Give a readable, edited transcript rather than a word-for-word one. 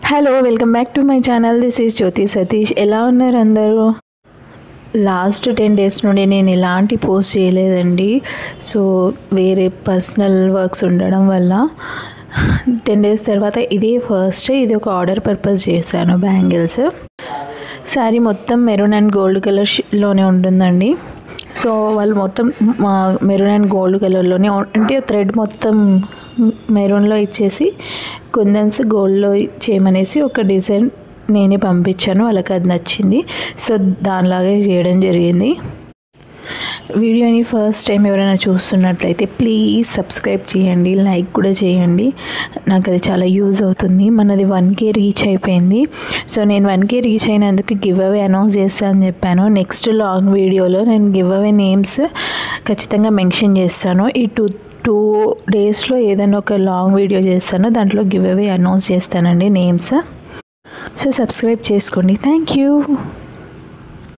Hello welcome back to my channel. This is Jyothi Satish. ఎలా ఉన్నారు అందరూ? లాస్ట్ 10 డేస్ నుండి నేను ఎలాంటి పోస్ట్ చేయలేదండి. సో వేరే పర్సనల్ వర్క్స్ ఉండడం వల్ల 10 డేస్ తర్వాత ఇది ఒక ఆర్డర్ పర్పస్ చేశాను. బ్యాంగిల్స్ శారీ మొత్తం మెరూన్ అండ్ గోల్డ్ కలర్లోనే ఉంటుందండి. సో వాళ్ళు మొత్తం మెరూన్ అండ్ గోల్డ్ కలర్లోనే అంటే థ్రెడ్ మొత్తం మెరూన్లో ఇచ్చేసి కుందన్స్ గోల్డ్లో చేయమనేసి ఒక డిజైన్ నేనే పంపించాను. వాళ్ళకి అది నచ్చింది. సో దానిలాగే చేయడం జరిగింది. వీడియోని ఫస్ట్ టైం ఎవరైనా చూస్తున్నట్లయితే ప్లీజ్ సబ్స్క్రైబ్ చేయండి, లైక్ కూడా చేయండి. నాకు అది చాలా యూజ్ అవుతుంది. మనది 1K రీచ్ అయిపోయింది. సో నేను 1K రీచ్ అయినందుకు గివ్ అవే అనౌన్స్ చేస్తానని చెప్పాను. నెక్స్ట్ లాంగ్ వీడియోలో నేను గివ్ అవే నేమ్స్ ఖచ్చితంగా మెన్షన్ చేస్తాను. ఈ టూ డేస్లో ఏదైనా ఒక లాంగ్ వీడియో చేస్తాను, దాంట్లో గివ్ అవే అనౌన్స్ చేస్తానండి నేమ్స్. సో సబ్స్క్రైబ్ చేసుకోండి. Thank you.